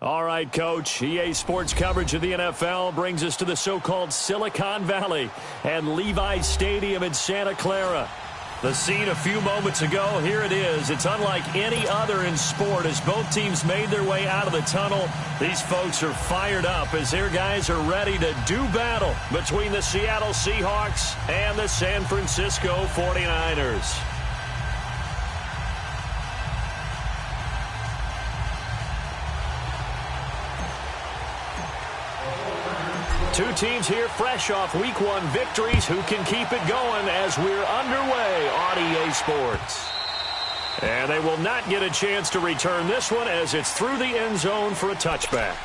All right, Coach. EA Sports coverage of the NFL brings us to the so-called Silicon Valley and Levi's Stadium in Santa Clara. The scene a few moments ago, here it is. It's unlike any other in sport as both teams made their way out of the tunnel. These folks are fired up as their guys are ready to do battle between the Seattle Seahawks and the San Francisco 49ers. Two teams here fresh off Week 1 victories who can keep it going as we're underway on EA Sports. And they will not get a chance to return this one as it's through the end zone for a touchback.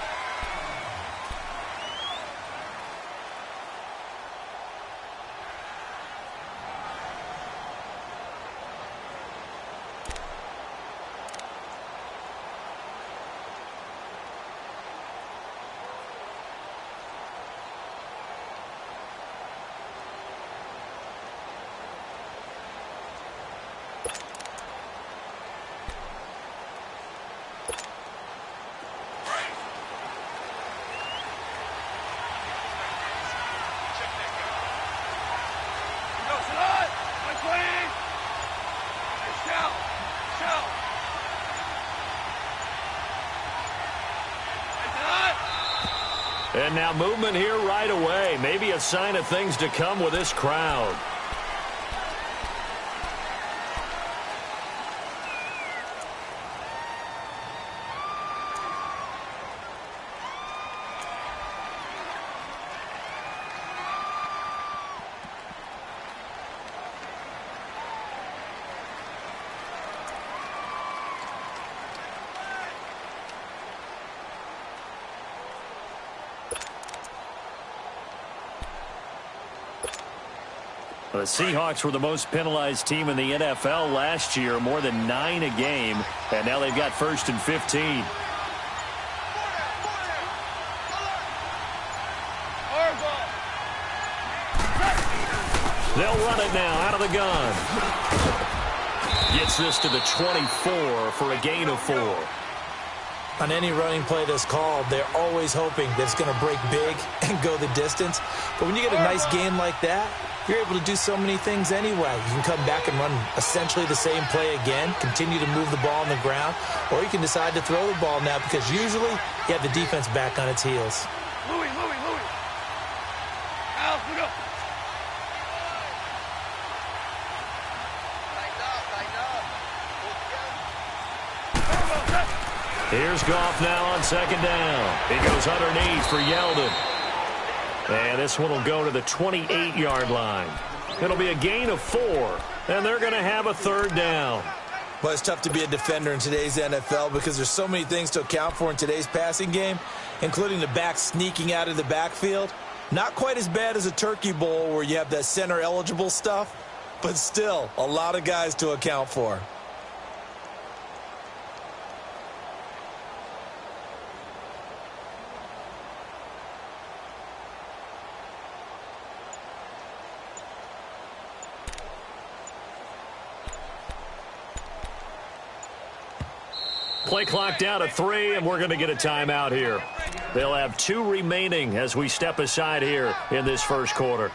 And now movement here right away. Maybe a sign of things to come with this crowd. The Seahawks were the most penalized team in the NFL last year, more than 9 a game, and now they've got 1st and 15. They'll run it now out of the gun. Gets this to the 24 for a gain of 4. On any running play that's called, they're always hoping that it's going to break big and go the distance. But when you get a nice game like that, you're able to do so many things anyway. You can come back and run essentially the same play again, continue to move the ball on the ground, or you can decide to throw the ball now because usually you have the defense back on its heels. Louis. Al, look up. Here's Goff now on 2nd down. He goes underneath for Yeldon. And this one will go to the 28-yard line. It'll be a gain of 4, and they're going to have a 3rd down. Well, it's tough to be a defender in today's NFL because there's so many things to account for in today's passing game, including the back sneaking out of the backfield. Not quite as bad as a turkey bowl where you have that center-eligible stuff, but still a lot of guys to account for. Play clock down to 3, and we're going to get a timeout here. They'll have 2 remaining as we step aside here in this first quarter.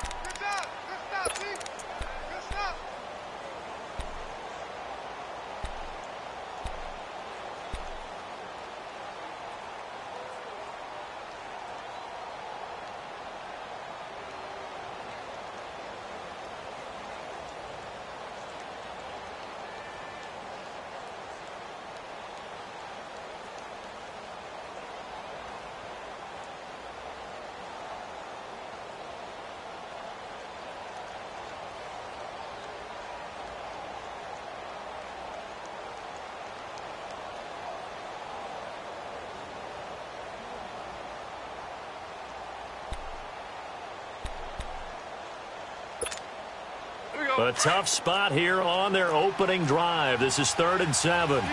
A tough spot here on their opening drive. This is 3rd and 7. DC.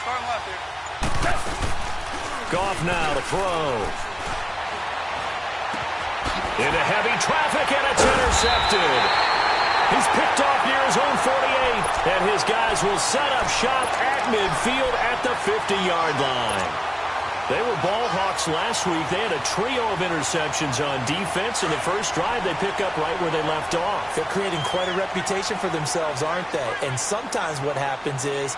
Starting left here. Goff now to throw. Into heavy traffic, and it's intercepted. He's picked off near his own 48, and And his guys will set up shop at midfield at the 50-yard line. They were ball hawks last week. They had a trio of interceptions on defense. In the first drive, they pick up right where they left off. They're creating quite a reputation for themselves, aren't they? And sometimes what happens is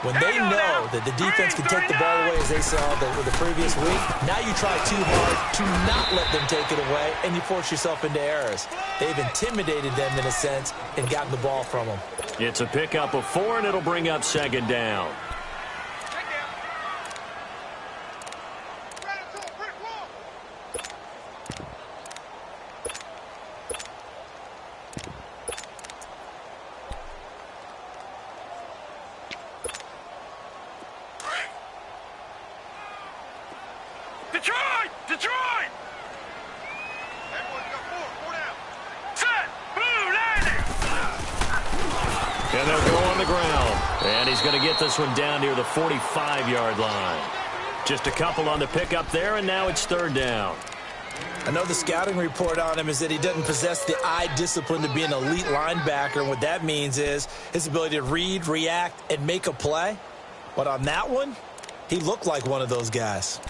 when they know that the defense can take the ball away, as they saw with the previous week, now you try too hard to not let them take it away, and you force yourself into errors. They've intimidated them in a sense and gotten the ball from them. It's a pickup of 4, and it'll bring up second down. Detroit! Everyone's got 4 down. Set! Blue landing! And they'll go on the ground. And he's going to get this one down near the 45-yard line. Just a couple on the pickup there, and now it's third down. I know the scouting report on him is that he doesn't possess the eye discipline to be an elite linebacker. What that means is his ability to read, react, and make a play. But on that one, he looked like one of those guys.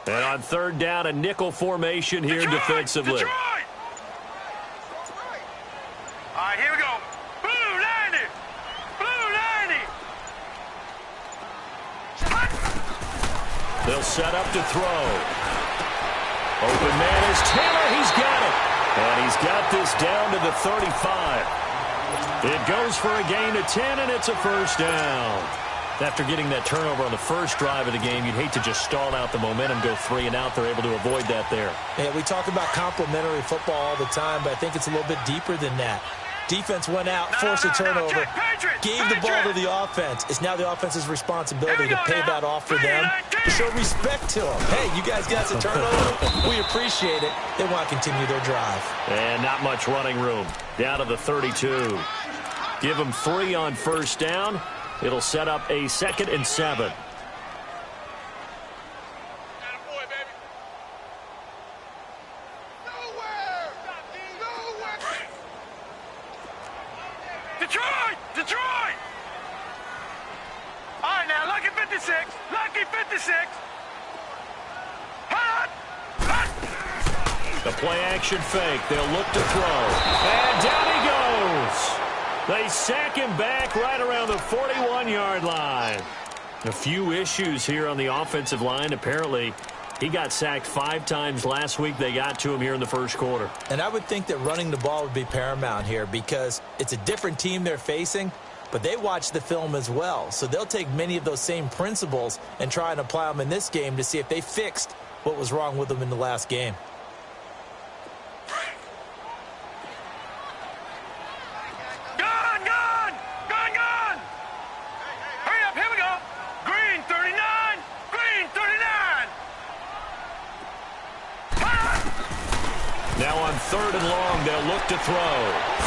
And on third down, a nickel formation here defensively. Detroit! All right, here we go. Blue landing! Blue landing! They'll set up to throw. Open man is Taylor. He's got it. And he's got this down to the 35. It goes for a gain of 10, and it's a first down. After getting that turnover on the first drive of the game, you'd hate to just stall out the momentum, go 3 and out. They're able to avoid that there. Yeah, we talk about complementary football all the time, but I think it's a little bit deeper than that. Defense went out, forced a turnover, gave the ball to the offense. It's now the offense's responsibility to pay that off for them, to show respect to them. Hey, you guys got the turnover. We appreciate it. They want to continue their drive. And not much running room. Down to the 32. Give them 3 on first down. It'll set up a 2nd and 7. Detroit! Detroit! All right, now, lucky 56. Lucky 56. Hot! Hot! The play action fake. They'll look to throw. And down he goes. They sack him back right around the 41-yard line. A few issues here on the offensive line. Apparently, he got sacked 5 times last week. They got to him here in the first quarter. And I would think that running the ball would be paramount here because it's a different team they're facing, but they watch the film as well. So they'll take many of those same principles and try and apply them in this game to see if they fixed what was wrong with them in the last game. Third and long, they'll look to throw.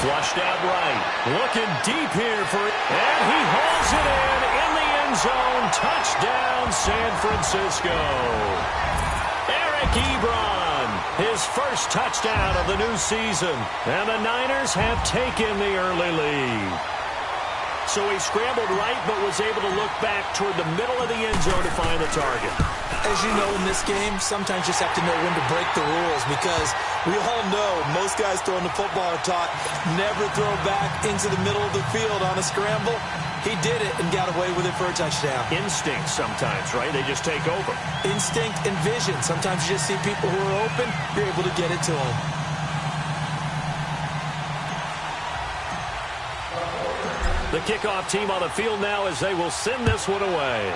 Flushed out right. Looking deep here for it. And he hauls it in the end zone. Touchdown, San Francisco. Eric Ebron, his first touchdown of the new season. And the Niners have taken the early lead. So he scrambled right, but was able to look back toward the middle of the end zone to find the target. As you know, in this game, sometimes you just have to know when to break the rules because we all know most guys throwing the football are taught never throw back into the middle of the field on a scramble. He did it and got away with it for a touchdown. Instinct sometimes, right? They just take over. Instinct and vision. Sometimes you just see people who are open, you're able to get it to them. The kickoff team on the field now as they will send this one away.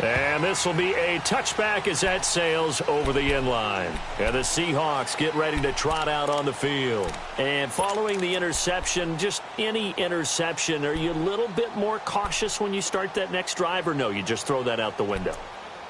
And this will be a touchback as that sails over the end line. And the Seahawks get ready to trot out on the field. And following the interception, just any interception, are you a little bit more cautious when you start that next drive, or no, you just throw that out the window?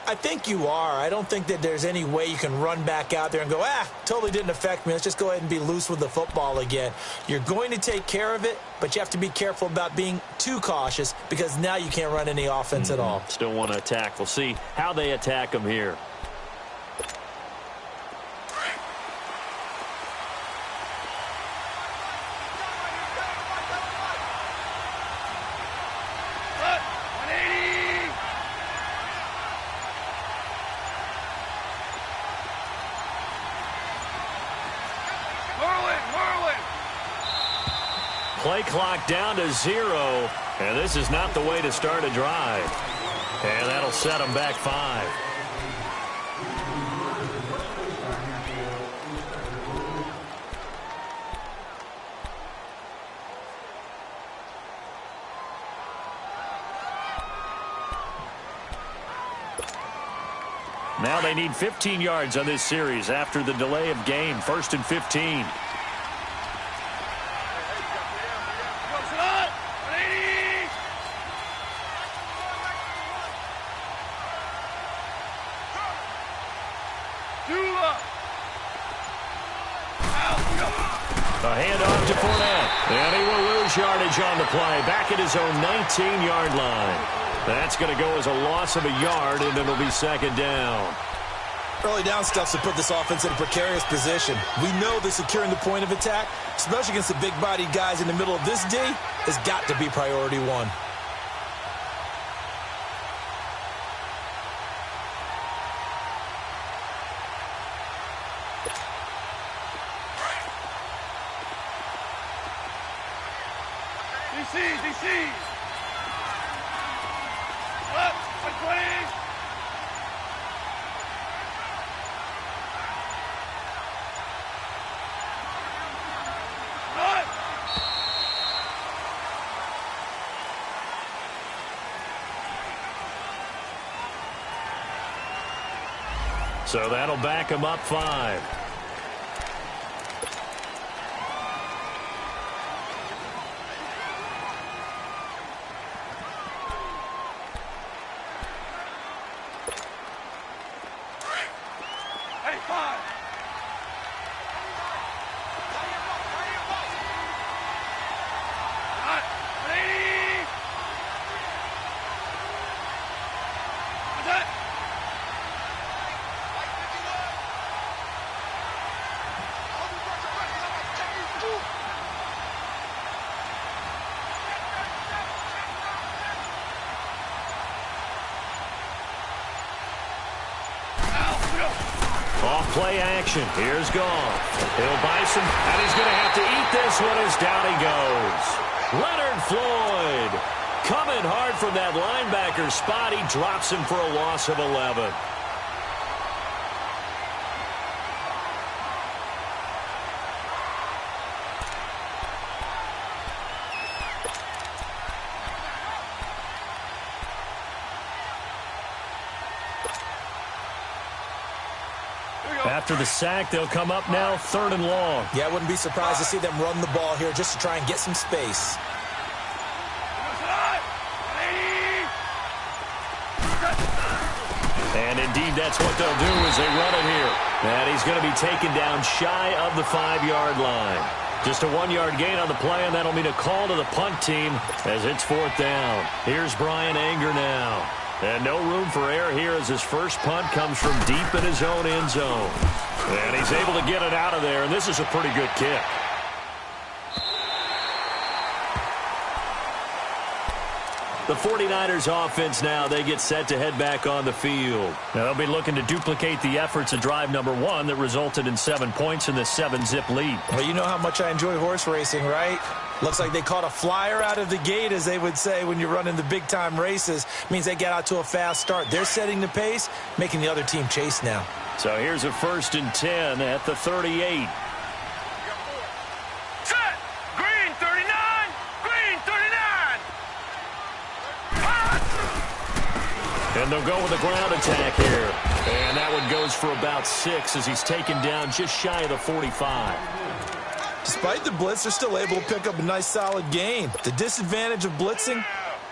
I think you are. I don't think that there's any way you can run back out there and go, totally didn't affect me. Let's just go ahead and be loose with the football again. You're going to take care of it, but you have to be careful about being too cautious because now you can't run any offense at all. Still want to attack. We'll see how they attack them here. Play clock down to 0, and this is not the way to start a drive. And that'll set them back 5. Now they need 15 yards on this series after the delay of game. 1st and 15. A handoff to Fournette. And he will lose yardage on the play. Back at his own 19-yard line. That's going to go as a loss of a yard, and it'll be 2nd down. Early down stuff to put this offense in a precarious position. We know that securing the point of attack, especially against the big-bodied guys in the middle of this D, has got to be priority 1. DC! Up, 20! Run! So that'll back him up 5. Off-play action. Here's Goff. He'll buy some, and he's going to have to eat this one as down he goes. Leonard Floyd coming hard from that linebacker spot. He drops him for a loss of 11. After the sack, they'll come up now 3rd and long. Yeah, I wouldn't be surprised to see them run the ball here just to try and get some space. And indeed, that's what they'll do as they run it here. And he's going to be taken down shy of the 5-yard line. Just a 1-yard gain on the play, and that'll mean a call to the punt team as it's 4th down. Here's Brian Anger now. And no room for error here as his first punt comes from deep in his own end zone. And he's able to get it out of there, and this is a pretty good kick. The 49ers offense now, they get set to head back on the field. Now, they'll be looking to duplicate the efforts of drive number 1 that resulted in 7 points in the 7-zip lead. Well, you know how much I enjoy horse racing, right? Looks like they caught a flyer out of the gate, as they would say when you're running the big-time races. Means they get out to a fast start. They're setting the pace, making the other team chase now. So here's a 1st and 10 at the 38. Set! Green 39! Green 39! And they'll go with a ground attack here. And that one goes for about 6 as he's taken down just shy of the 45. Despite the blitz, they're still able to pick up a nice solid gain. The disadvantage of blitzing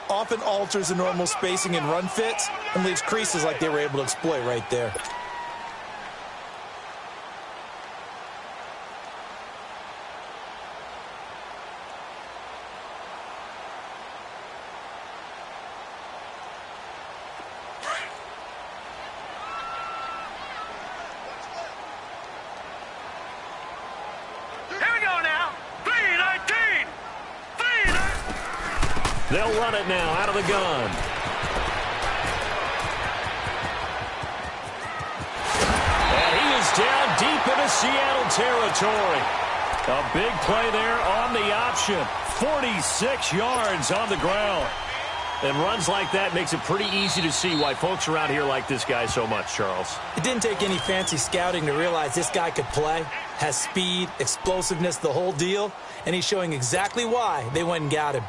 often alters the normal spacing and run fits and leaves creases like they were able to exploit right there. They'll run it now out of the gun. And he is down deep into Seattle territory. A big play there on the option. 46 yards on the ground. And runs like that makes it pretty easy to see why folks around here like this guy so much, Charles. It didn't take any fancy scouting to realize this guy could play. Has speed, explosiveness, the whole deal. And he's showing exactly why they went and got him.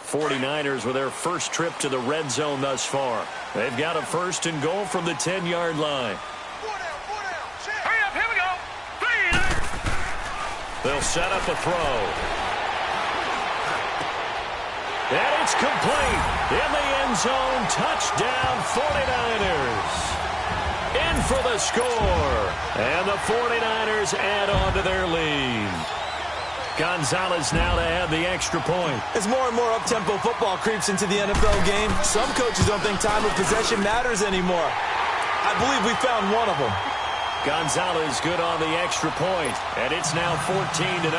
49ers with their first trip to the red zone thus far. They've got a 1st and goal from the 10-yard line. Hurry up, here we go. They'll set up a throw. And it's complete. In the end zone, touchdown 49ers. In for the score. And the 49ers add on to their lead. Gonzalez now to add the extra point. As more and more up-tempo football creeps into the NFL game, some coaches don't think time of possession matters anymore. I believe we found one of them. Gonzalez good on the extra point, and it's now 14-0.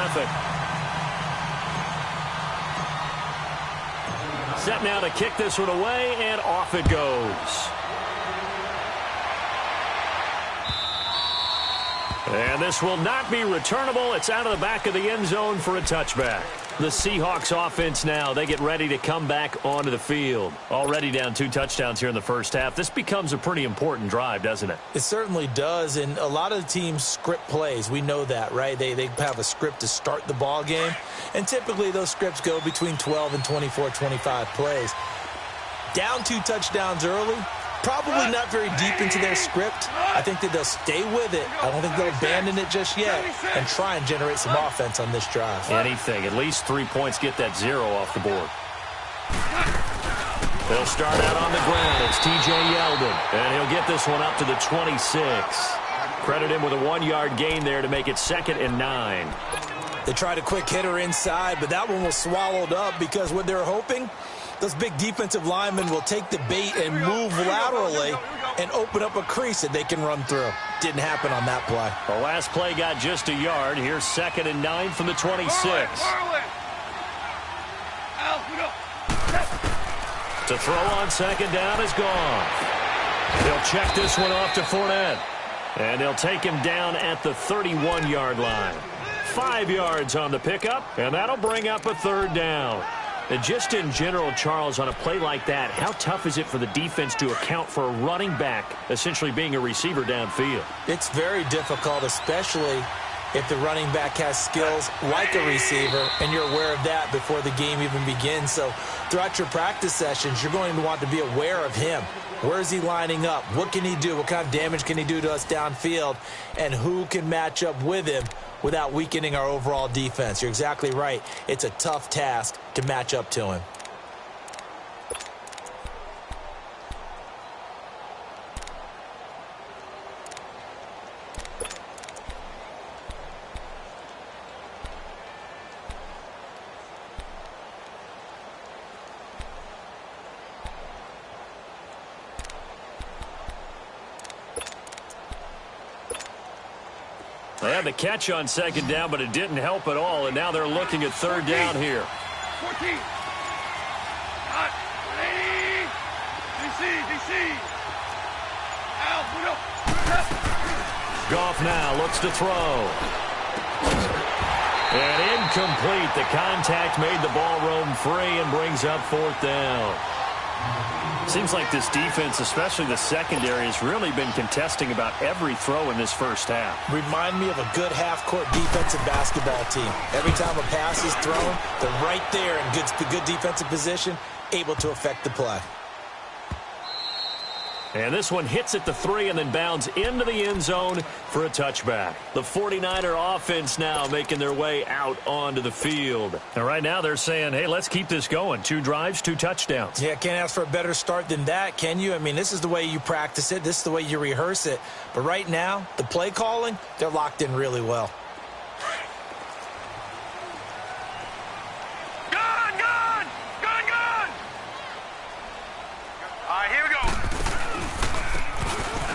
Set now to kick this one away, and off it goes. And this will not be returnable. It's out of the back of the end zone for a touchback. The Seahawks offense now, they get ready to come back onto the field. Already down 2 touchdowns here in the first half. This becomes a pretty important drive, doesn't it? It certainly does, and a lot of the teams script plays. We know that, right? They have a script to start the ball game, and typically those scripts go between 12 and 24, 25 plays. Down 2 touchdowns early, probably not very deep into their script. I think that they'll stay with it. I don't think they'll abandon it just yet and try and generate some offense on this drive. Anything. At least 3 points get that 0 off the board. They'll start out on the ground. It's T.J. Yeldon, and he'll get this one up to the 26. Credit him with a 1-yard gain there to make it 2nd and 9. They tried a quick hitter inside, but that one was swallowed up because what they're hoping, those big defensive linemen will take the bait and move laterally and open up a crease that they can run through. Didn't happen on that play. The last play got just a yard. Here's 2nd and 9 from the 26. To throw on 2nd down is gone. They'll check this one off to Fournette. And they'll take him down at the 31-yard line. 5 yards on the pickup, and that'll bring up a 3rd down. And just in general, Charles, on a play like that, how tough is it for the defense to account for a running back essentially being a receiver downfield? It's very difficult, especially if the running back has skills like a receiver, and you're aware of that before the game even begins. So throughout your practice sessions, you're going to want to be aware of him. Where is he lining up? What can he do? What kind of damage can he do to us downfield? And who can match up with him without weakening our overall defense? You're exactly right. It's a tough task to match up to him. They had the catch on 2nd down, but it didn't help at all, and now they're looking at 3rd down here. 14. Hot. DC. Al, put up. Goff now looks to throw. And incomplete. The contact made the ball roam free and brings up 4th down. Seems like this defense, especially the secondary, has really been contesting about every throw in this first half. Remind me of a good half-court defensive basketball team. Every time a pass is thrown, they're right there in good defensive position, able to affect the play. And this one hits at the 3 and then bounds into the end zone for a touchback. The 49er offense now making their way out onto the field. And right now they're saying, hey, let's keep this going. 2 drives, 2 touchdowns. Yeah, can't ask for a better start than that, can you? I mean, this is the way you practice it. This is the way you rehearse it. But right now, the play calling, they're locked in really well.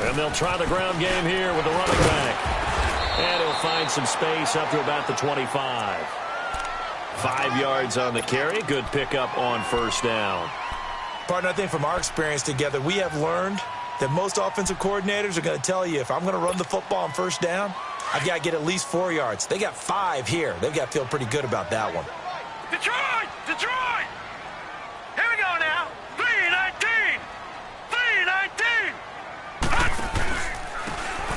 And they'll try the ground game here with the running back. And he'll find some space up to about the 25. 5 yards on the carry. Good pickup on first down. Partner, I think from our experience together, we have learned that most offensive coordinators are going to tell you, if I'm going to run the football on first down, I've got to get at least 4 yards. They got 5 here. They've got to feel pretty good about that one. Detroit! Detroit! Here we go now. 3-19! 3-19!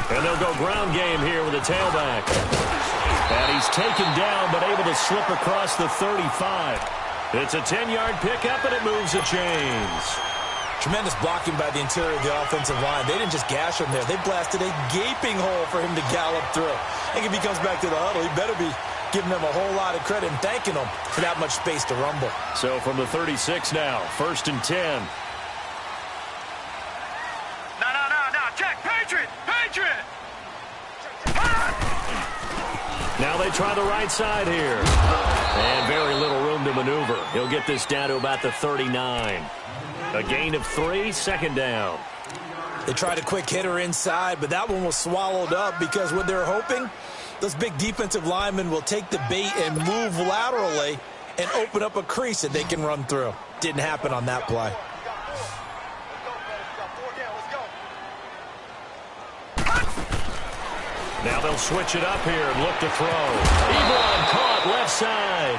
And they'll go ground game here with a tailback. And he's taken down but able to slip across the 35. It's a 10-yard pickup and it moves the chains. Tremendous blocking by the interior of the offensive line. They didn't just gash him there. They blasted a gaping hole for him to gallop through. I think if he comes back to the huddle, he better be giving them a whole lot of credit and thanking them for that much space to rumble. So from the 36 now, 1st and 10. Check, Patriot! Patriot! Now they try the right side here. And very little room to maneuver. He'll get this down to about the 39. A gain of 3, 2nd down. They tried a quick hitter inside, but that one was swallowed up because what they're hoping, those big defensive linemen will take the bait and move laterally and open up a crease that they can run through. Didn't happen on that play. Now they'll switch it up here and look to throw. Ebron caught left side.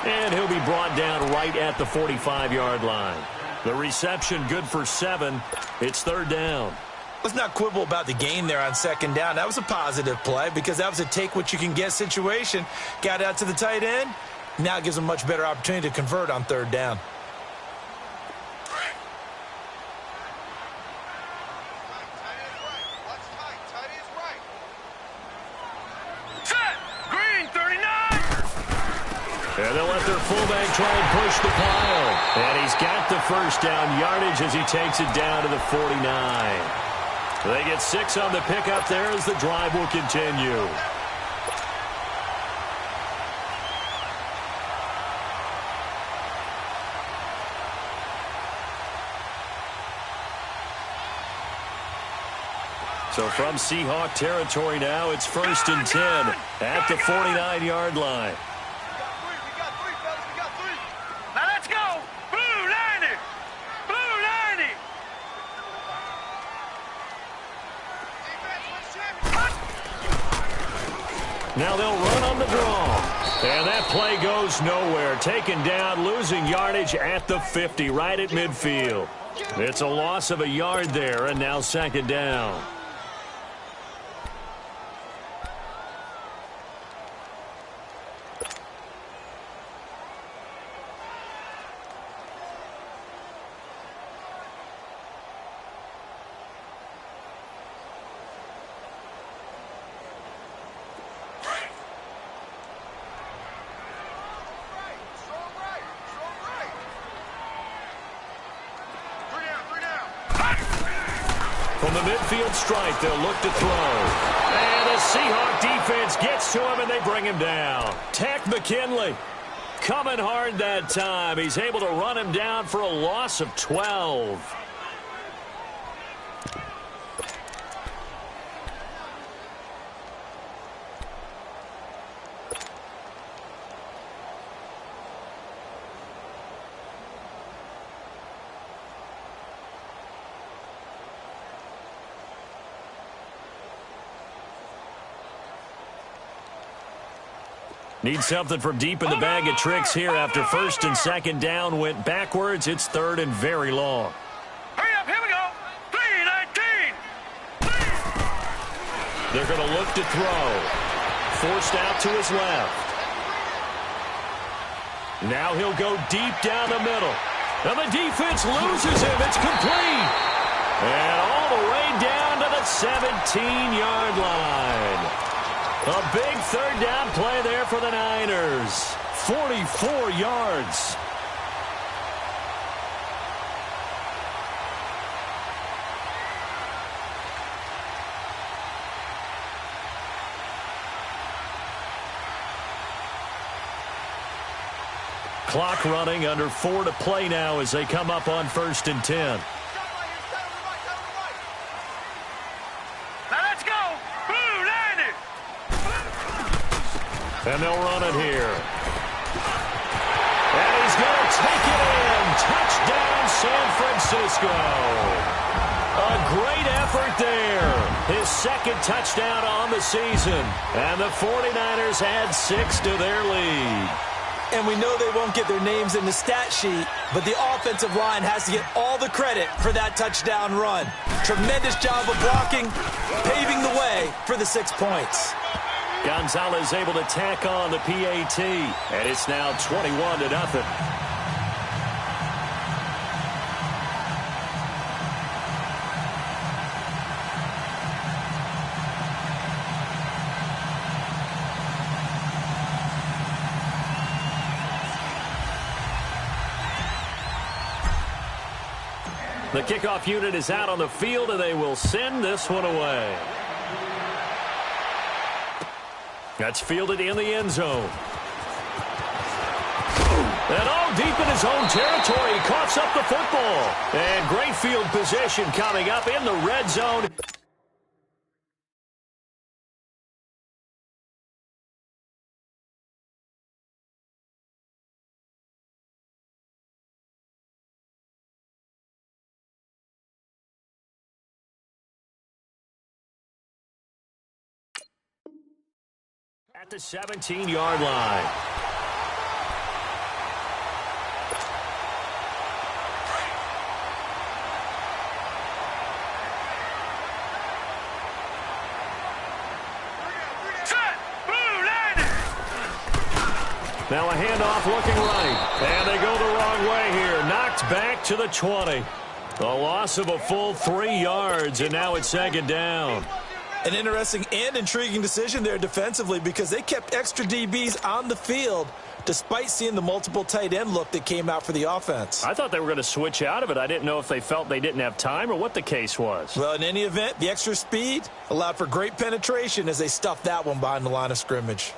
And he'll be brought down right at the 45-yard line. The reception good for 7. It's 3rd down. Let's not quibble about the gain there on 2nd down. That was a positive play because that was a take-what-you-can-get situation. Got out to the tight end. Now it gives them a much better opportunity to convert on 3rd down. And they'll let their fullback try and push the pile. And he's got the first down yardage as he takes it down to the 49. They get 6 on the pickup there as the drive will continue. So from Seahawk territory now, it's 1st and 10 at the 49-yard line. Now they'll run on the draw. And that play goes nowhere. Taken down, losing yardage at the 50, right at midfield. It's a loss of a yard there, and now 2nd down. From the midfield stripe, they'll look to throw. And the Seahawk defense gets to him, and they bring him down. Tech McKinley coming hard that time. He's able to run him down for a loss of 12. Need something from deep in the bag of tricks here after 1st and 2nd down went backwards. It's 3rd and very long. They're going to look to throw. Forced out to his left. Now he'll go deep down the middle. And the defense loses him. It's complete. And all the way down to the 17-yard line. A big third down play there for the Niners. 44 yards. Clock running, under 4 to play now as they come up on 1st and 10. Now let's go. Blue 90. And they'll run it here. And he's going to take it in. Touchdown, San Francisco. A great effort there. His second touchdown on the season. And the 49ers add 6 to their lead. And we know they won't get their names in the stat sheet, but the offensive line has to get all the credit for that touchdown run. Tremendous job of blocking, paving the way for the 6 points. Gonzalez able to tack on the PAT, and it's now 21-0. The kickoff unit is out on the field, and they will send this one away. That's fielded in the end zone. And all deep in his own territory, he coughs up the football. And great field position coming up in the red zone. At the 17-yard line. Set. Blue 90. Now a handoff looking right. And they go the wrong way here. Knocked back to the 20. A loss of a full 3 yards, and now it's 2nd down. An interesting and intriguing decision there defensively because they kept extra DBs on the field despite seeing the multiple tight end look that came out for the offense. I thought they were going to switch out of it. I didn't know if they felt they didn't have time or what the case was. Well, in any event, the extra speed allowed for great penetration as they stuffed that one behind the line of scrimmage.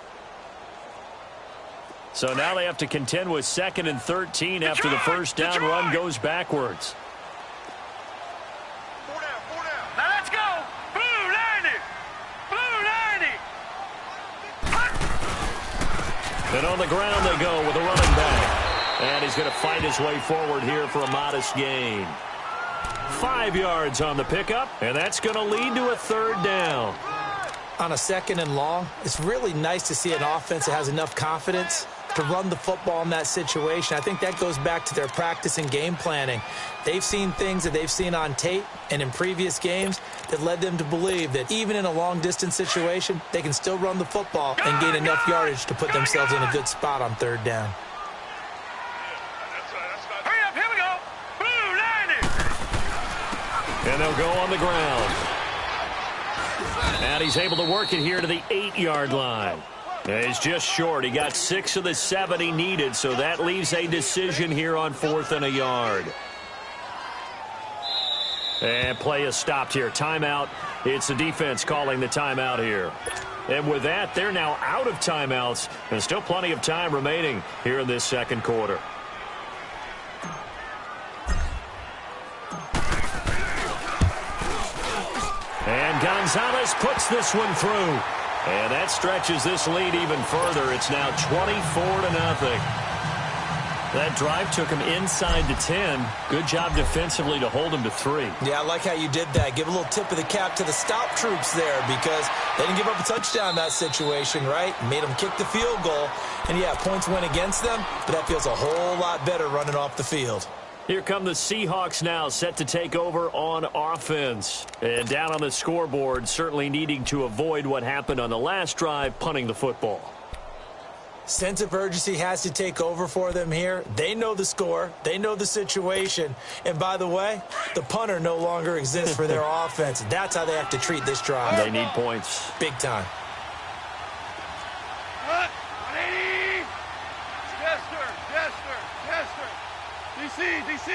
So now they have to contend with 2nd and 13 after the first down run goes backwards. Now let's go. Blue 90. Blue 90. And on the ground they go with a running back. And he's going to fight his way forward here for a modest gain. 5 yards on the pickup, and that's going to lead to a 3rd down. On a 2nd and long, it's really nice to see an offense that has enough confidence to run the football in that situation. I think that goes back to their practice and game planning. They've seen things that they've seen on tape and in previous games that led them to believe that even in a long-distance situation, they can still run the football and gain enough yardage to put themselves in a good spot on 3rd down. Hurry up, here we go. Blue 90. And they'll go on the ground. And he's able to work it here to the 8-yard line. He's just short. He got 6 of the 7 he needed, so that leaves a decision here on 4th and a yard. And play is stopped here. Timeout. It's the defense calling the timeout here. And with that, they're now out of timeouts, and still plenty of time remaining here in this 2nd quarter. And Gonzalez puts this one through. And that stretches this lead even further. It's now 24-0. That drive took him inside the 10. Good job defensively to hold him to 3. Yeah, I like how you did that. Give a little tip of the cap to the stop troops there because they didn't give up a touchdown in that situation, right? Made them kick the field goal. And, yeah, points went against them, but that feels a whole lot better running off the field. Here come the Seahawks now, set to take over on offense. And down on the scoreboard, certainly needing to avoid what happened on the last drive, punting the football. Sense of urgency has to take over for them here. They know the score. They know the situation. And by the way, the punter no longer exists for their offense. That's how they have to treat this drive. They need points. Big time. DC.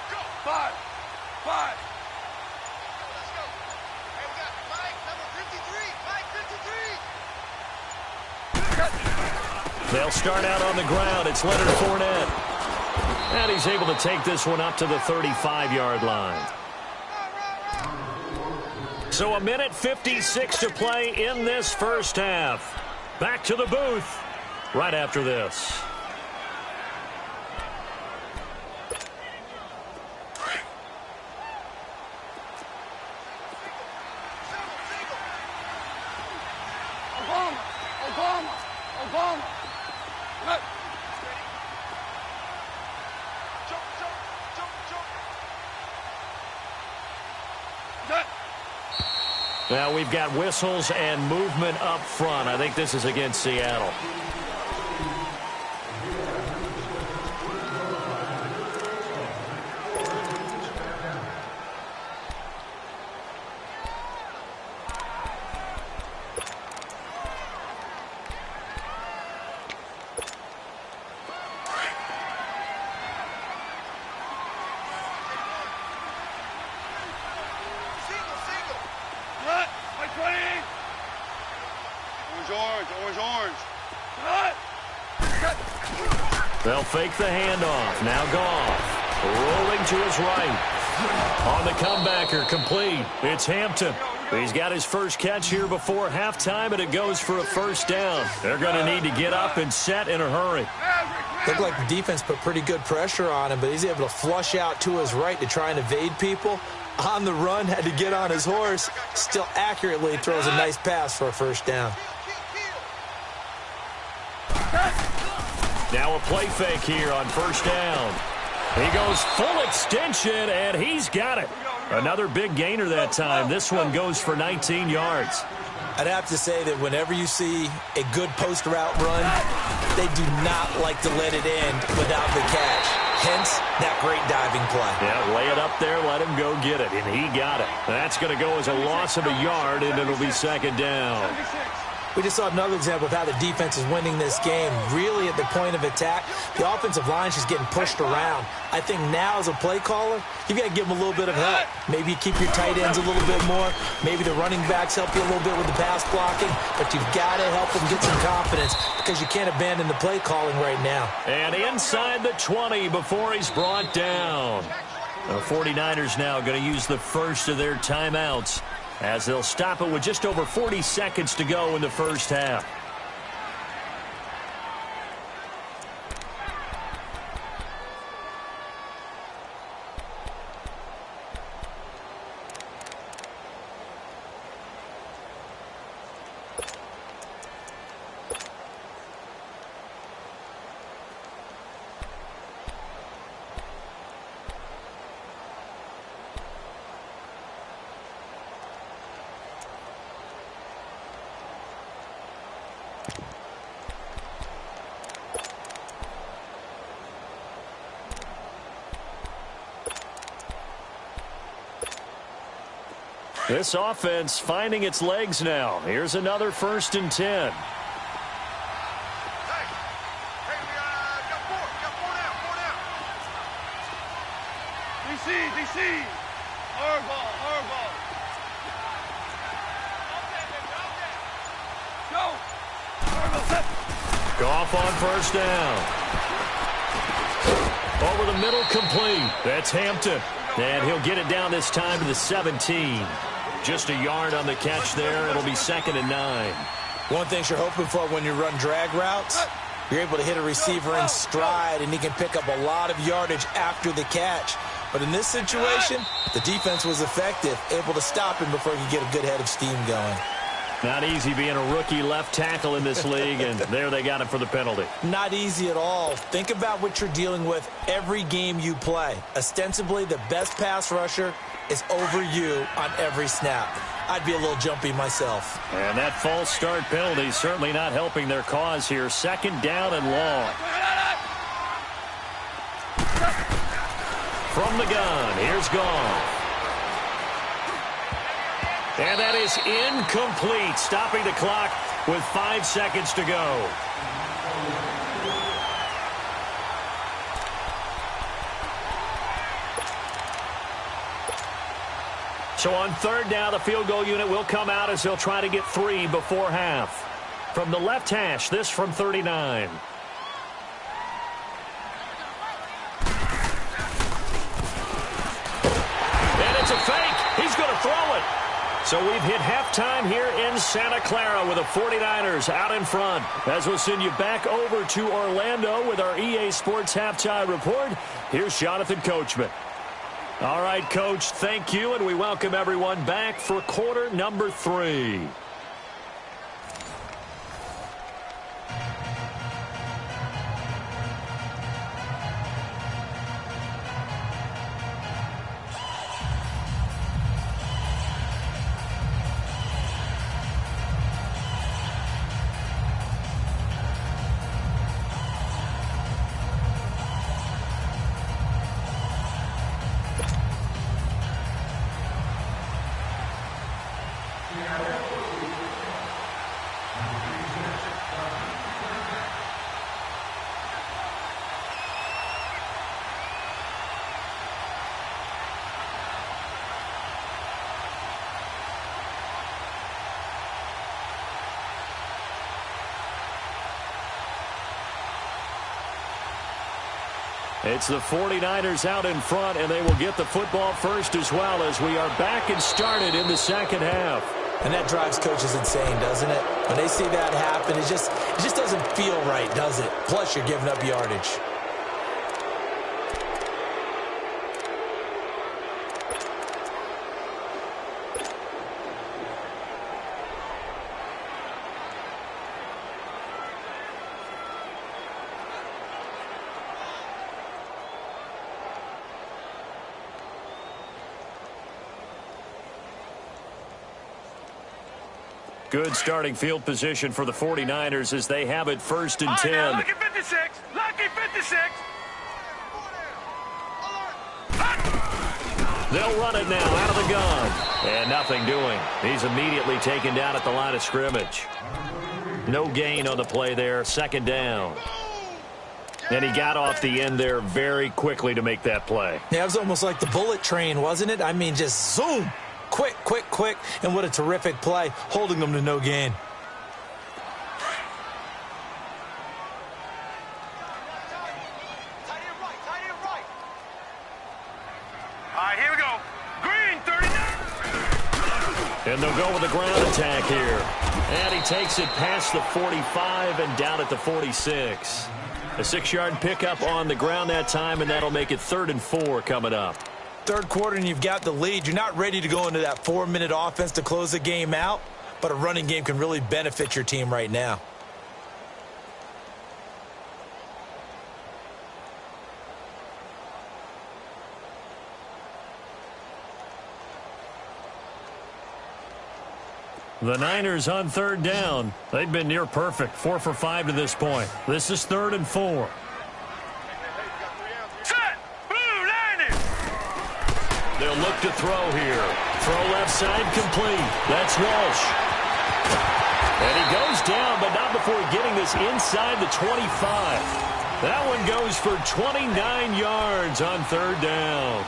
Go. 5. Let's go. Hey, we got Mike, number 53. Mike, 53. They'll start out on the ground. It's Leonard Fournette. And he's able to take this one up to the 35-yard line. So 1:56 to play in this first half. Back to the booth right after this. Obama. Good. Jump. Now we've got whistles and movement up front. I think this is against Seattle. Orange. They'll fake the handoff. Now Goff rolling to his right. On the comebacker, complete. It's Hampton. He's got his first catch here before halftime, and it goes for a first down. They're going to need to get up and set in a hurry. Looked like the defense put pretty good pressure on him, but he's able to flush out to his right to try and evade people. On the run, had to get on his horse. Still accurately throws a nice pass for a first down. Now a play fake here on first down. He goes full extension, and he's got it. Another big gainer that time. This one goes for 19 yards. I'd have to say that whenever you see a good post route run, they do not like to let it end without the catch. Hence, that great diving play. Yeah, lay it up there, let him go get it, and he got it. That's going to go as a loss of a yard, and it'll be second down. We just saw another example of how the defense is winning this game. Really at the point of attack, the offensive line is just getting pushed around. I think now as a play caller, you've got to give them a little bit of help. Maybe you keep your tight ends a little bit more. Maybe the running backs help you a little bit with the pass blocking. But you've got to help them get some confidence because you can't abandon the play calling right now. And inside the 20 before he's brought down. The 49ers now going to use the first of their timeouts, as they'll stop it with just over 40 seconds to go in the first half. This offense finding its legs now. Here's another 1st and 10. Hey, we got four now. DC. Hard ball. Go. Goff on first down. Over the middle, complete. That's Hampton. And he'll get it down this time to the 17. Just a yard on the catch there. It'll be 2nd and 9. One thing you're hoping for when you run drag routes, you're able to hit a receiver in stride, and he can pick up a lot of yardage after the catch. But in this situation, the defense was effective, able to stop him before he could get a good head of steam going. Not easy being a rookie left tackle in this league, and there they got him for the penalty. Not easy at all. Think about what you're dealing with every game you play. Ostensibly, the best pass rusher is over you on every snap. I'd be a little jumpy myself. And that false start penalty certainly not helping their cause here. Second down and long. From the gun, here's Goff. And that is incomplete, stopping the clock with 5 seconds to go. So on third down, the field goal unit will come out as they'll try to get 3 before half. From the left hash, this from 39. And it's a fake. He's going to throw it. So we've hit halftime here in Santa Clara with the 49ers out in front. As we'll send you back over to Orlando with our EA Sports Halftime Report, here's Jonathan Coachman. All right, Coach, thank you, and we welcome everyone back for quarter number 3. It's the 49ers out in front, and they will get the football first as well as we are back and started in the second half. And that drives coaches insane, doesn't it? When they see that happen, it just doesn't feel right, does it? Plus, you're giving up yardage. Good starting field position for the 49ers as they have it first and 10. Now, lucky 56. Lucky 56. They'll run it now out of the gun. And nothing doing. He's immediately taken down at the line of scrimmage. No gain on the play there. Second down. And he got off the end there very quickly to make that play. Yeah, it was almost like the bullet train, wasn't it? I mean, just zoom. Quick, quick, quick. And what a terrific play, holding them to no gain. All right, here we go. Green, 39. And they'll go with the ground attack here. And he takes it past the 45 and down at the 46. A 6-yard pickup on the ground that time, and that'll make it 3rd and 4 coming up. Third quarter and you've got the lead. You're not ready to go into that 4-minute offense to close the game out, but a running game can really benefit your team right now. The Niners on third down. They've been near perfect, 4 for 5 to this point. This is 3rd and 4. They'll look to throw here. Throw left side complete. That's Walsh. And he goes down, but not before getting this inside the 25. That one goes for 29 yards on third down.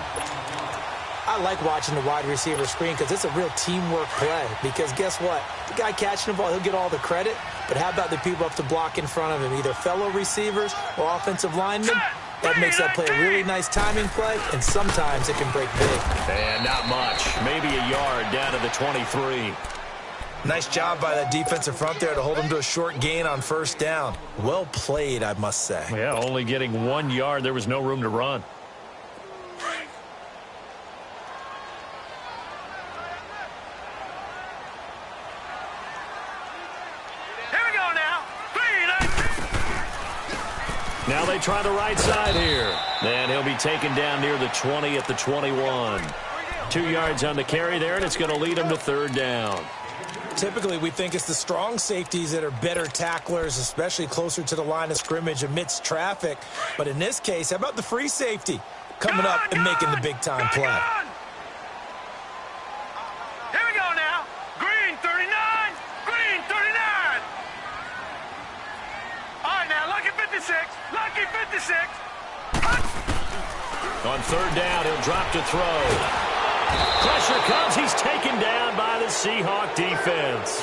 I like watching the wide receiver screen because it's a real teamwork play. Because guess what? The guy catching the ball, he'll get all the credit. But how about the people up to block in front of him? Either fellow receivers or offensive linemen. That makes that play a really nice timing play, and sometimes it can break big. And not much. Maybe a yard down to the 23. Nice job by that defensive front there to hold him to a short gain on first down. Well played, I must say. Yeah, only getting 1 yard. There was no room to run. Now they try the right side here. And he'll be taken down near the 20 at the 21. 2 yards on the carry there, and it's going to lead him to third down. Typically, we think it's the strong safeties that are better tacklers, especially closer to the line of scrimmage amidst traffic. But in this case, how about the free safety coming up and making the big-time play? Here we go now. Green 39. Green 39. All right, now, lucky 56. Lucky 56. On third down, he'll drop to throw. Pressure comes. He's taken down by the Seahawk defense.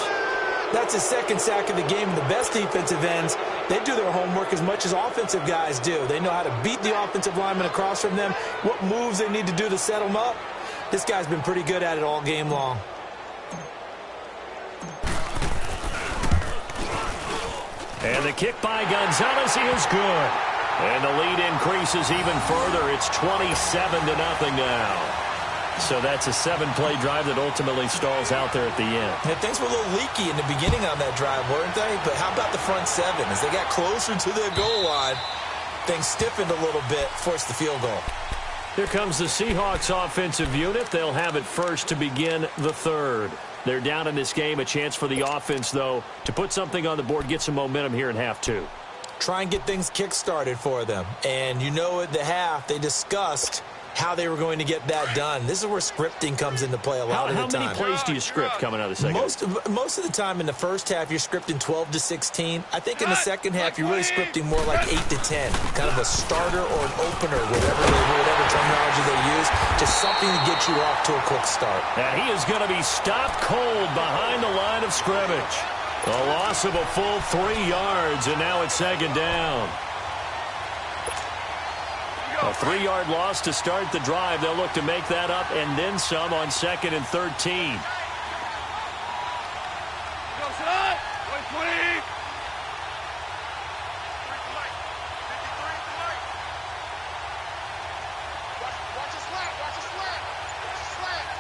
That's his second sack of the game. The best defensive ends, they do their homework as much as offensive guys do. They know how to beat the offensive lineman across from them, what moves they need to do to set them up. This guy's been pretty good at it all game long. And the kick by Gonzalez is good. And the lead increases even further. It's 27-0 now. So that's a 7-play drive that ultimately stalls out there at the end. Yeah, things were a little leaky in the beginning on that drive, weren't they? But how about the front seven? As they got closer to their goal line, things stiffened a little bit, forced the field goal. Here comes the Seahawks offensive unit. They'll have it first to begin the third. They're down in this game. A chance for the offense, though, to put something on the board, get some momentum here in half two. Try and get things kick-started for them. And you know at the half, they discussed how they were going to get that done. This is where scripting comes into play a lot of the time. How many plays do you script coming out of the second? Most of the time in the first half, you're scripting 12 to 16. I think in the second half, you're really scripting more like 8 to 10. Kind of a starter or an opener, whatever terminology they use. Just something to get you off to a quick start. And he is going to be stopped cold behind the line of scrimmage. A loss of a full 3 yards, and now it's second down. A 3-yard loss to start the drive. They'll look to make that up and then some on 2nd and 13. Go, son. 20. Watch his slant. Watch his slant. Watch his slant.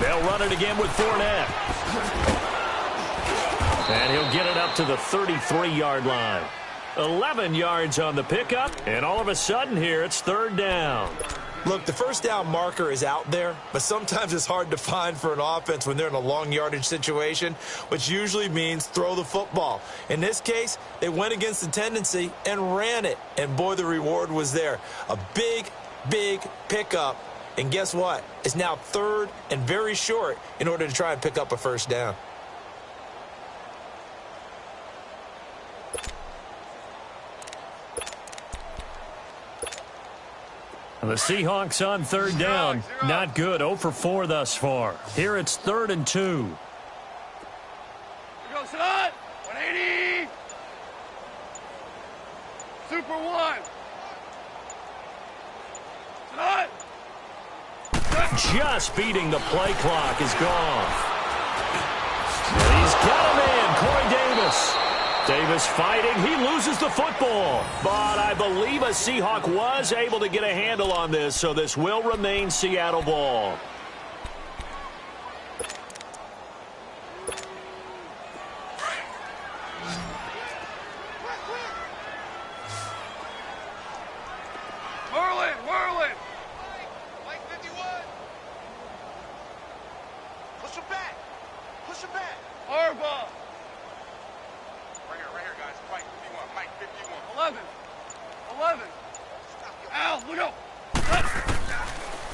They'll run it again with Fournette. And he'll get it up to the 33-yard line. 11 yards on the pickup, and all of a sudden here it's third down. Look, the first down marker is out there, but sometimes it's hard to find for an offense when they're in a long yardage situation, which usually means throw the football. In this case, they went against the tendency and ran it, and boy, the reward was there. A big, big pickup, and guess what? It's now third and very short in order to try and pick up a first down. The Seahawks on third down. Not good. 0 for 4 thus far. Here it's 3rd and 2. Here goes, son. 180. Super 1. Son. Just beating the play clock is gone. He's got him in. Corey Davis. Davis fighting. He loses the football. But I believe a Seahawk was able to get a handle on this, so this will remain Seattle ball. Whirling. Like 51. Push him back. Harbaugh. Right here, guys. Mike 51. Mike 51. 11. Al, look out.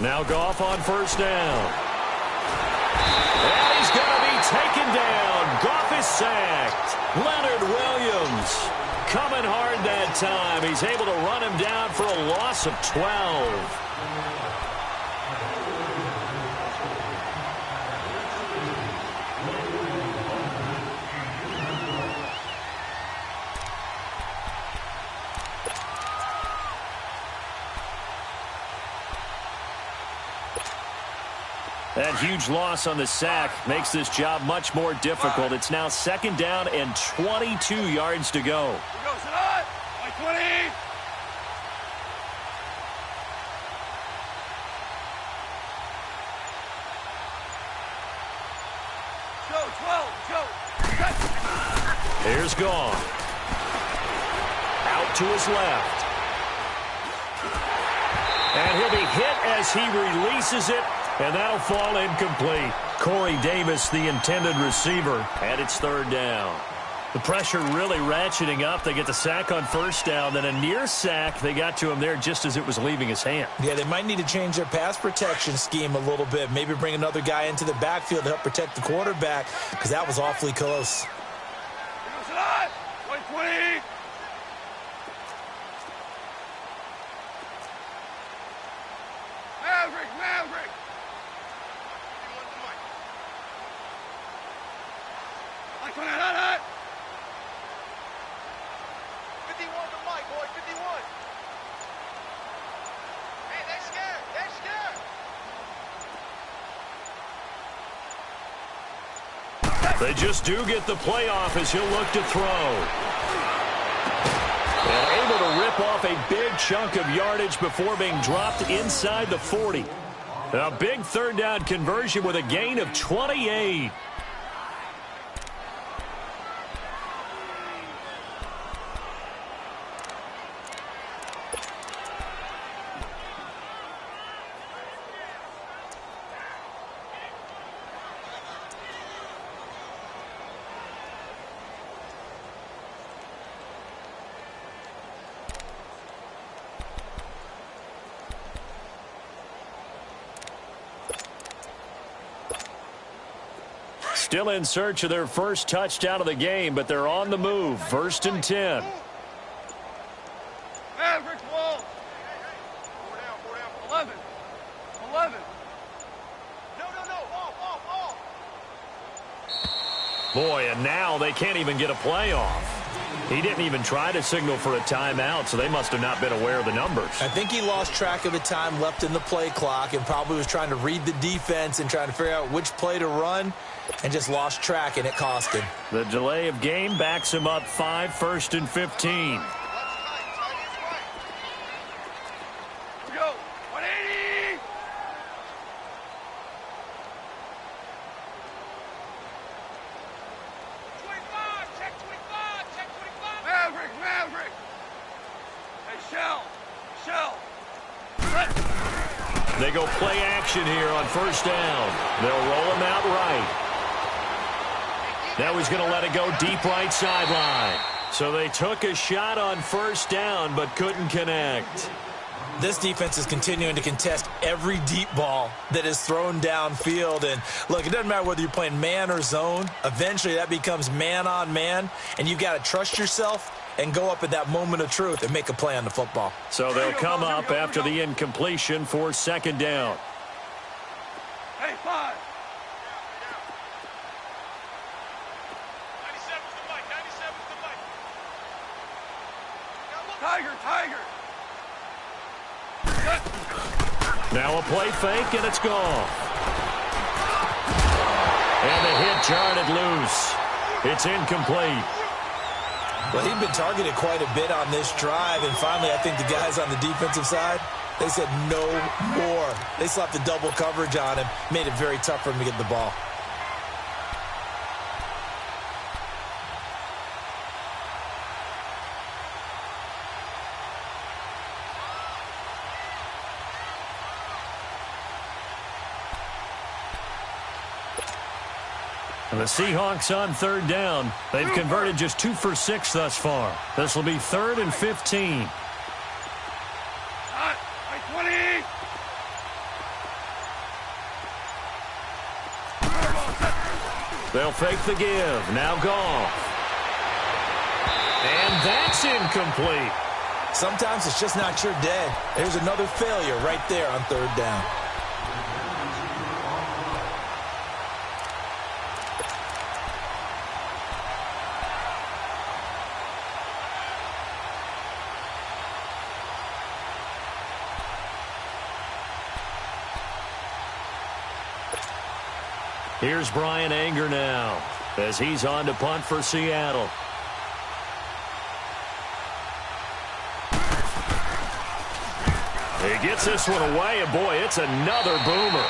Now Goff on first down. And he's going to be taken down. Goff is sacked. Leonard Williams coming hard that time. He's able to run him down for a loss of 12. That huge loss on the sack makes this job much more difficult. It's now 2nd down and 22 yards to go. Here goes it on. 20. Here's Goff. Out to his left. And he'll be hit as he releases it, and that'll fall incomplete. Corey Davis, the intended receiver, and it's third down. The pressure really ratcheting up. They get the sack on first down, then a near sack. They got to him there just as it was leaving his hand. Yeah, they might need to change their pass protection scheme a little bit. Maybe bring another guy into the backfield to help protect the quarterback, because that was awfully close. 120. Maverick. Like on that. 51 to Mike, boy, 51. Hey, they're scared. They just do get the playoff as he'll look to throw. And able to rip off a big chunk of yardage before being dropped inside the 40. A big third down conversion with a gain of 28. Still in search of their first touchdown of the game, but they're on the move. 1st and 10. Maverick wall. 4 down. 11. No. Off. Boy, and now they can't even get a playoff. He didn't even try to signal for a timeout, so they must have not been aware of the numbers. I think he lost track of the time left in the play clock and probably was trying to read the defense and trying to figure out which play to run and just lost track, and it cost him. The delay of game backs him up 5, 1st and 15. We go. 180. Check 25. Maverick. Hey, Shell. They go play action here on first down. They'll roll him out right. Now he's going to let it go deep right sideline. So they took a shot on first down but couldn't connect. This defense is continuing to contest every deep ball that is thrown downfield. And look, it doesn't matter whether you're playing man or zone. Eventually that becomes man on man, and you've got to trust yourself and go up at that moment of truth and make a play on the football. So they'll come up after the incompletion for 2nd down. Hey, 5. 97's the mic. Tiger. Now a play fake, and it's gone. And the hit jarred loose. It's incomplete. Well, he'd been targeted quite a bit on this drive, and finally I think the guys on the defensive side, they said no more. They slapped the double coverage on him, made it very tough for him to get the ball. And the Seahawks on 3rd down. They've converted just 2 for 6 thus far. This will be 3rd and 15. Hot. 20. They'll fake the give. Now Goff. And that's incomplete. Sometimes it's just not your day. There's another failure right there on 3rd down. Here's Brian Anger now as he's on to punt for Seattle. He gets this one away, and boy, it's another boomer.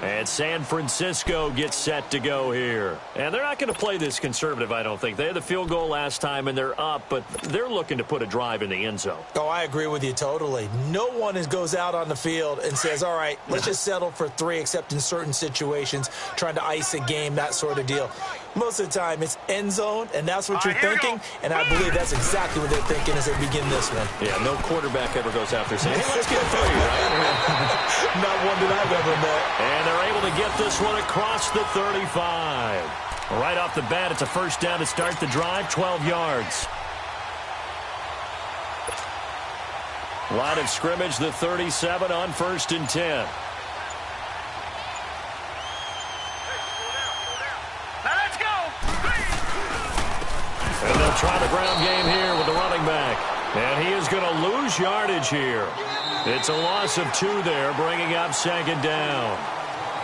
And San Francisco gets set to go here. And they're not going to play this conservative, I don't think. They had the field goal last time, and they're up, but they're looking to put a drive in the end zone. Oh, I agree with you totally. No one goes out on the field and says, all right, let's just settle for 3, except in certain situations, trying to ice a game, that sort of deal. Most of the time, it's end zone, and that's what you're thinking, and I believe that's exactly what they're thinking as they begin this one. Yeah, no quarterback ever goes out there saying, hey, let's get 3, right? Not one that I've ever met. And they're able to get this one across the 35. Right off the bat, it's a first down to start the drive, 12 yards. Line of scrimmage, the 37 on 1st and 10. And they'll try the ground game here with the running back. And he is going to lose yardage here. It's a loss of 2 there, bringing up 2nd down.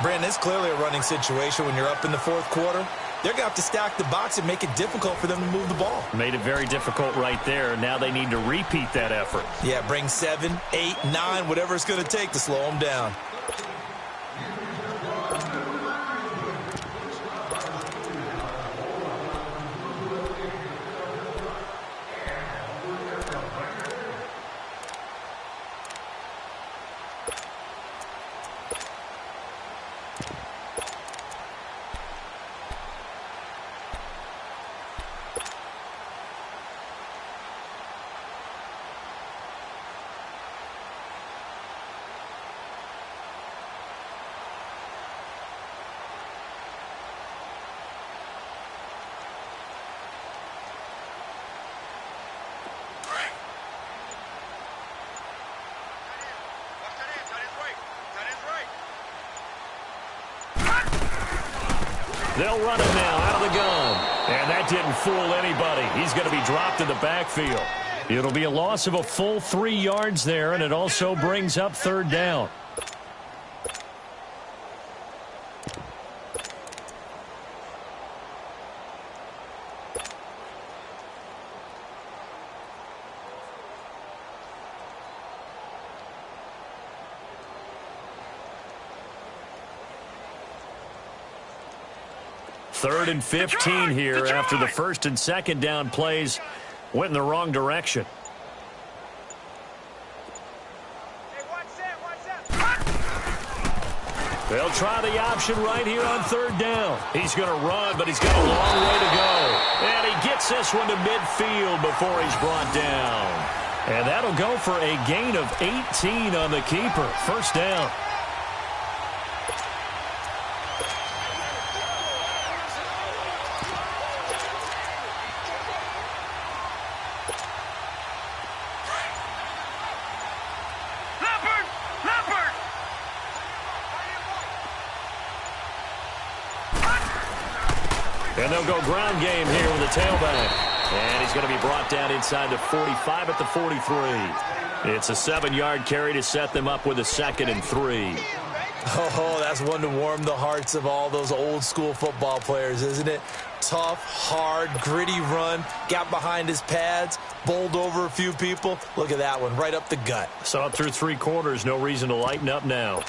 Brandon, it's clearly a running situation when you're up in the 4th quarter. They're going to have to stack the box and make it difficult for them to move the ball. Made it very difficult right there. Now they need to repeat that effort. Yeah, bring 7, 8, 9, whatever it's going to take to slow them down. They'll run it now out of the gun. And that didn't fool anybody. He's going to be dropped in the backfield. It'll be a loss of a full 3 yards there, and it also brings up 3rd down. Third and 15 here after the 1st and 2nd down plays went in the wrong direction. They'll try the option right here on 3rd down. He's going to run, but he's got a long way to go. And he gets this one to midfield before he's brought down. And that'll go for a gain of 18 on the keeper. 1st down. And they'll go ground game here with the tailback. And he's going to be brought down inside the 45 at the 43. It's a 7-yard carry to set them up with a 2nd and 3. Oh, that's one to warm the hearts of all those old-school football players, isn't it? Tough, hard, gritty run. Got behind his pads, bowled over a few people. Look at that one, right up the gut. Saw it through 3 quarters. No reason to lighten up now.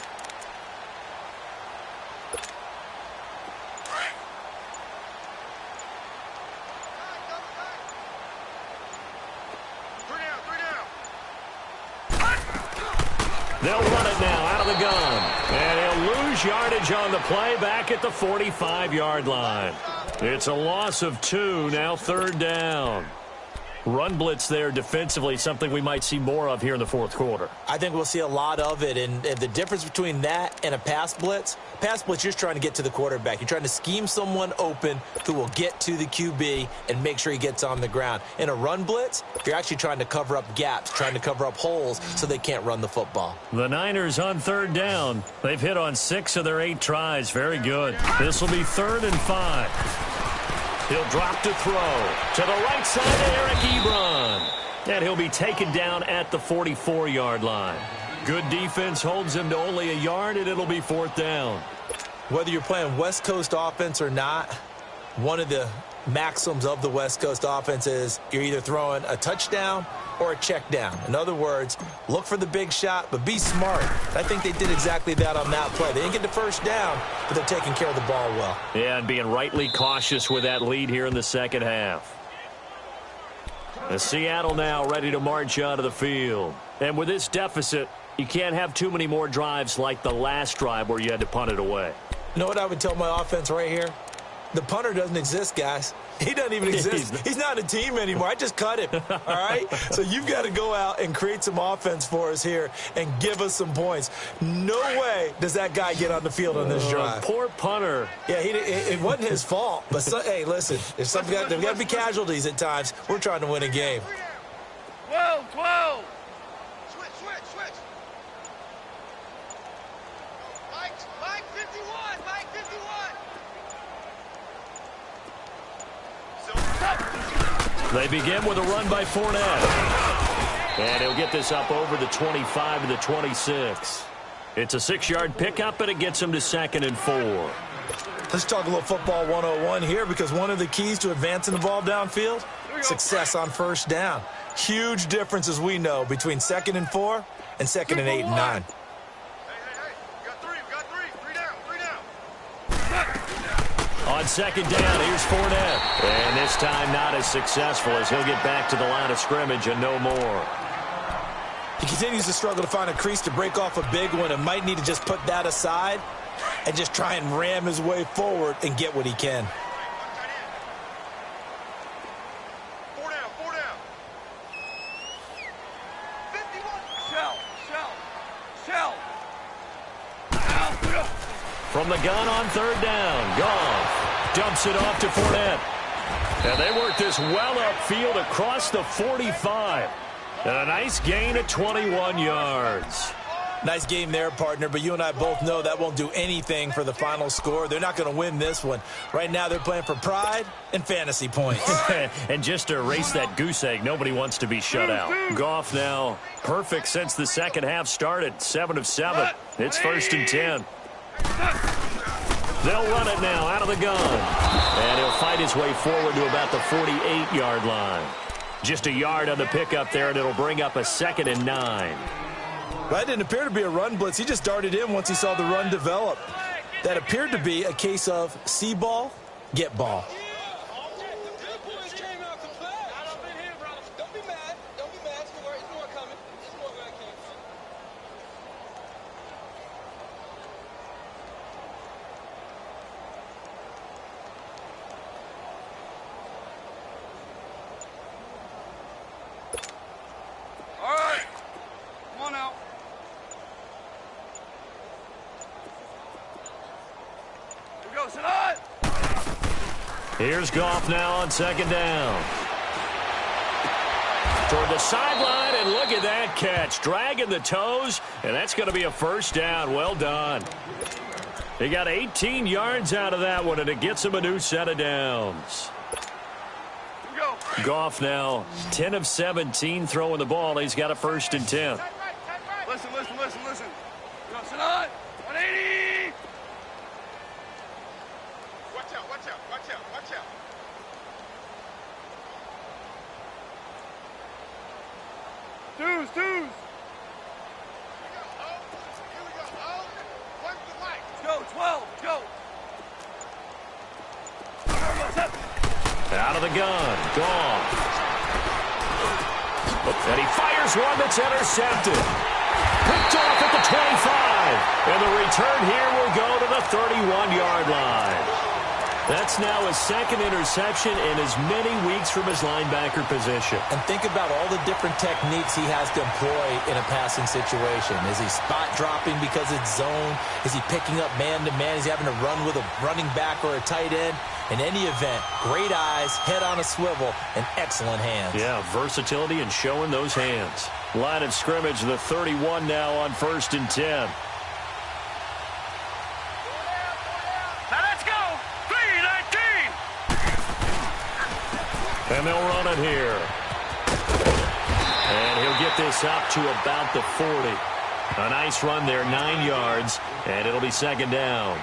They'll run it now out of the gun. And he'll lose yardage on the play back at the 45-yard line. It's a loss of 2, now 3rd down. Run blitz there defensively, something we might see more of here in the 4th quarter. I think we'll see a lot of it, and the difference between that and a pass blitz, you're just trying to get to the quarterback. You're trying to scheme someone open who will get to the QB and make sure he gets on the ground. In a run blitz, you're actually trying to cover up gaps, trying to cover up holes so they can't run the football. The Niners on 3rd down. They've hit on 6 of their 8 tries. Very good. This will be 3rd and 5. He'll drop to throw to the right side of Eric Ebron. And he'll be taken down at the 44-yard line. Good defense holds him to only a yard, and it'll be 4th down. Whether you're playing West Coast offense or not, one of the maxims of the West Coast offense is you're either throwing a touchdown or a check down. In other words, look for the big shot, but be smart. I think they did exactly that on that play. They didn't get the first down, but they're taking care of the ball well. Yeah, and being rightly cautious with that lead here in the second half. The Seattle now ready to march out of the field. And with this deficit, you can't have too many more drives like the last drive where you had to punt it away. You know what I would tell my offense right here? The punter doesn't exist, guys. He doesn't even exist. He's not a team anymore. I just cut him, all right? So you've got to go out and create some offense for us here and give us some points. No way does that guy get on the field on this drive. Poor punter. Yeah, it wasn't his fault. But, hey, listen, there's got to be casualties at times. We're trying to win a game. 12. Switch. Mike 51. They begin with a run by Fournette. And he'll get this up over the 25 to the 26. It's a 6-yard pickup, but it gets him to 2nd and 4. Let's talk a little football 101 here, because one of the keys to advancing the ball downfield, success on first down. Huge difference, as we know, between 2nd and 4 and 2nd and 8 and 9. Hey. We got three. Three down. On 2nd down, here's Fournette. And this time not as successful as he'll get back to the line of scrimmage and no more. He continues to struggle to find a crease to break off a big one and might need to just put that aside and just try and ram his way forward and get what he can. Four down. 51. Shell. From the gun on 3rd down, Goff dumps it off to Fournette. And they work this well upfield across the 45. And a nice gain of 21 yards. Nice game there, partner, but you and I both know that won't do anything for the final score. They're not going to win this one. Right now they're playing for pride and fantasy points. And just to erase that goose egg, nobody wants to be shut out. Goff now perfect since the second half started. 7 of 7. It's 1st and 10. They'll run it now out of the gun. And he'll fight his way forward to about the 48-yard line. Just a yard on the pickup there, and it'll bring up a 2nd and 9. That didn't appear to be a run blitz. He just darted in once he saw the run develop. That appeared to be a case of see ball, get ball. Here's Goff now on 2nd down. Toward the sideline, and look at that catch. Dragging the toes, and that's going to be a 1st down. Well done. He got 18 yards out of that one, and it gets him a new set of downs. Goff now 10 of 17 throwing the ball. He's got a 1st and 10. Listen. Sit on. 180. Watch out. Deuce. Here we go. One for Mike. Go, 12. Go. Out of the gun. Goff. And he fires one that's intercepted. Picked off at the 25. And the return here will go to the 31-yard line. That's now his 2nd interception in as many weeks from his linebacker position. And think about all the different techniques he has to employ in a passing situation. Is he spot dropping because it's zone? Is he picking up man-to-man? Is he having to run with a running back or a tight end? In any event, great eyes, head on a swivel, and excellent hands. Yeah, versatility and showing those hands. Line of scrimmage, the 31 now on 1st and 10. And they'll run it here. And he'll get this up to about the 40. A nice run there, 9 yards, and it'll be 2nd down.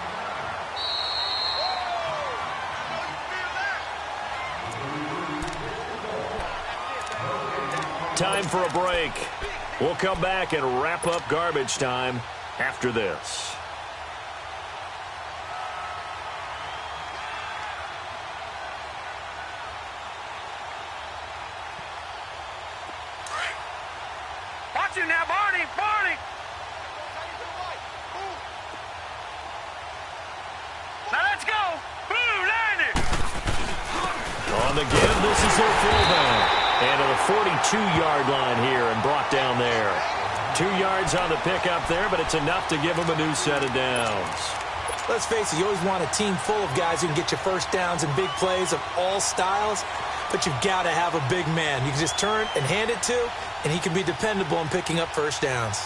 Time for a break. We'll come back and wrap up garbage time after this. Watch you now, Barney! Barney! Now let's go! Boom! Landed! On the give, this is their fullback. And to the 42-yard line here and brought down there. 2 yards on the pickup there, but it's enough to give them a new set of downs. Let's face it, you always want a team full of guys who can get you first downs and big plays of all styles, but you've got to have a big man you can just turn and hand it to, and he can be dependable in picking up first downs.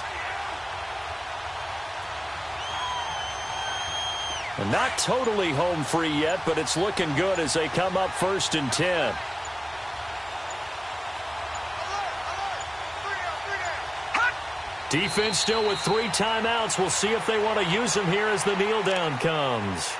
And not totally home free yet, but it's looking good as they come up 1st and 10. Defense still with 3 timeouts. We'll see if they want to use them here as the kneel down comes.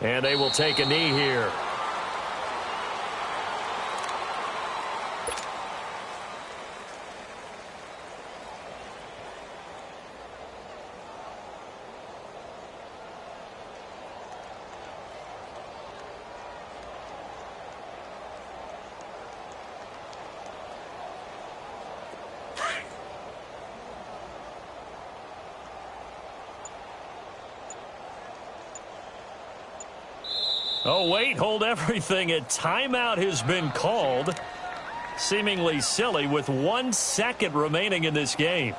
And they will take a knee here. Oh, wait, hold everything. A timeout has been called. Seemingly silly with 1 second remaining in this game.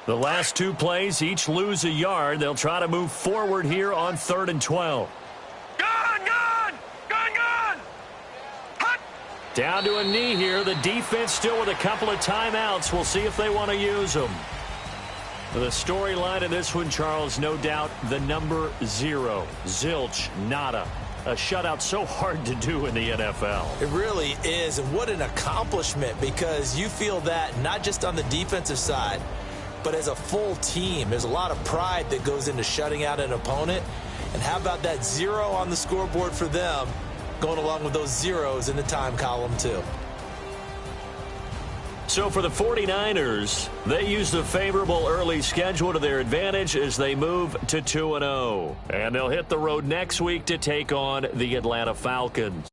The last 2 plays each lose a yard. They'll try to move forward here on 3rd and 12. Down to a knee here. The defense still with a couple of timeouts. We'll see if they want to use them. The storyline in this one, Charles, no doubt the number 0. Zilch, nada. A shutout so hard to do in the NFL. It really is, and what an accomplishment, because you feel that not just on the defensive side, but as a full team. There's a lot of pride that goes into shutting out an opponent. And how about that 0 on the scoreboard for them, going along with those zeros in the time column, too. So for the 49ers, they use the favorable early schedule to their advantage as they move to 2-0. And they'll hit the road next week to take on the Atlanta Falcons.